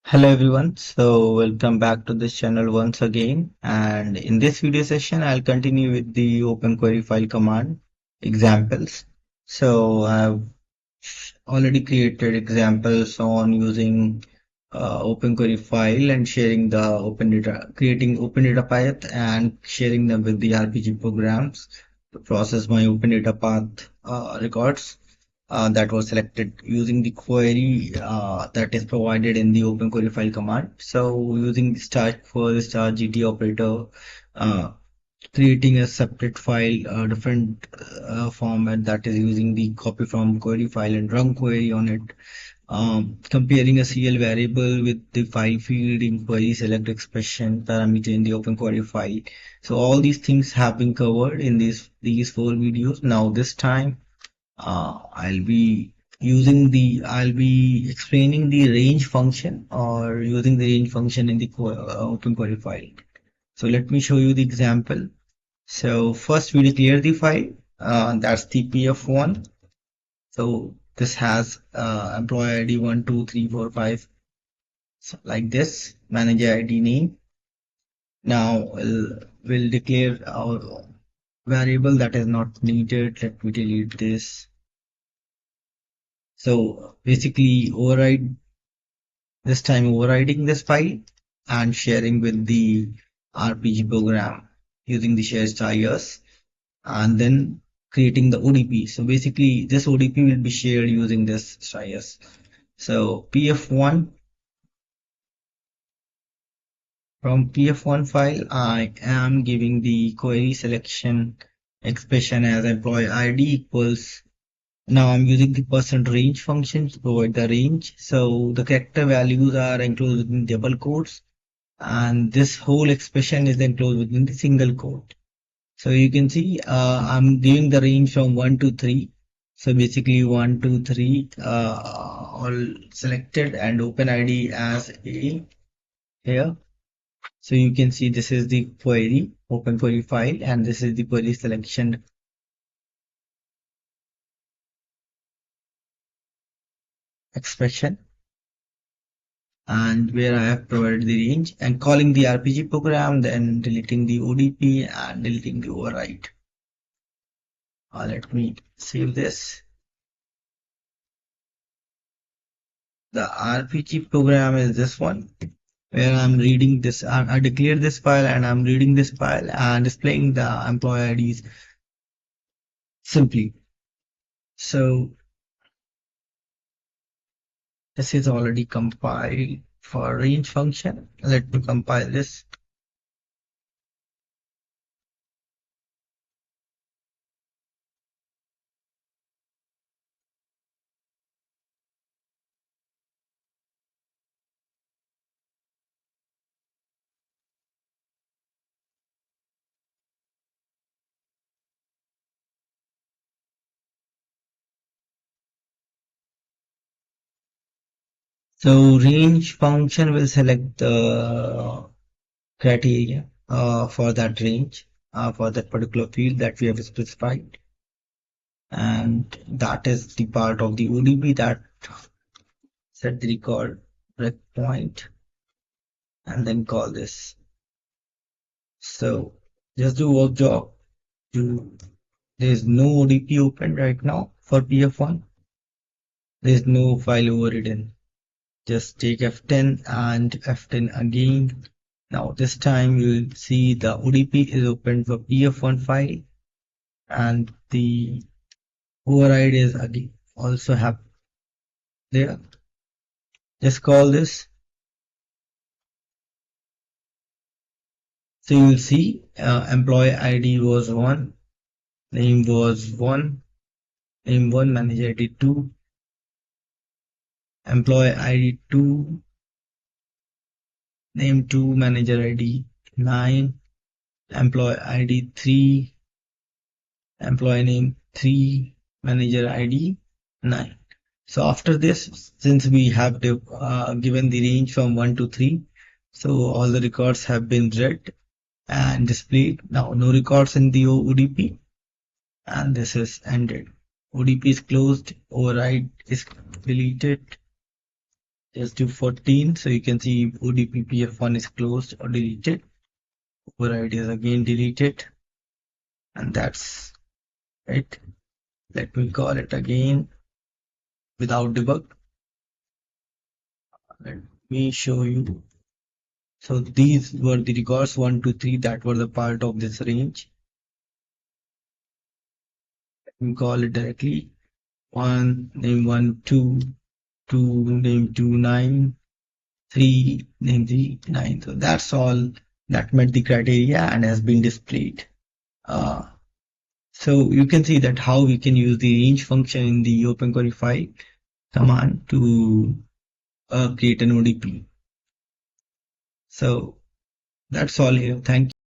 Hello everyone, so welcome back to this channel once again, and in this video session I'll continue with the OpenQuery file command examples. So I've already created examples on using OpenQuery file and sharing the open data, creating open data path and sharing them with the RPG programs to process my open data path records that was selected using the query that is provided in the OpenQuery file command. So using the star for the star GT operator, uh, creating a separate file, different format that is using the copy from query file and run query on it. Comparing a CL variable with the file field in query select expression parameter in the OpenQuery file. So all these things have been covered in these four videos. Now this time I'll be explaining the range function or using the range function in the OpenQuery file. So let me show you the example. So first we declare the file, that's the PF1. So this has employee ID 1, 2, 3, 4, 5, so like this, manager ID name. Now we'll declare our variable that is not needed. Let me delete this. So basically this time overriding this file and sharing with the RPG program using the share styles and then creating the ODP. So basically this ODP will be shared using this styles. So PF1, from PF1 file I am giving the query selection expression as employee ID equals. Now I'm using the %range function to provide the range. So the character values are enclosed in double quotes and this whole expression is enclosed within the single quote. So you can see I'm giving the range from 1 to 3. So basically 1, 2, 3 all selected and open ID as A here. So you can see this is the query, open query file, and this is the query selection expression, and where I have provided the range and calling the RPG program, then deleting the ODP and deleting the override. Let me save this. The RPG program is this one where I'm reading this. I declare this file and I'm reading this file and displaying the employee IDs simply. So this is already compiled for range function. Let me compile this. So range function will select the criteria for that range, for that particular field that we have specified. And that is the part of the ODB that set the record breakpoint and then call this. So just do work job. There is no ODP open right now for PF1. There is no file overridden. Just take F10 and F10 again. Now this time you will see the ODP is open for PF1 file and the override is again also have there. Just call this. So you will see employee ID was 1, name was 1, name 1, manager ID 2, employee ID 2, name 2, manager ID 9, employee ID 3, employee name 3, manager ID 9. So after this, since we have given the range from 1 to 3, so all the records have been read and displayed. Now no records in the ODP and this is ended. ODP is closed, override is deleted Just do 14, so you can see ODPPF1 is closed or deleted. Override is again deleted, and that's it. Let me call it again without debug. Let me show you. So these were the records 1, 2, 3 that were the part of this range. Let me call it directly. 1, name 1, 2, 2, name 2, 9, 3, name 3, 9. So that's all that met the criteria and has been displayed. So you can see that how we can use the range function in the OpenQuery command to create an ODP. So that's all here. Thank you.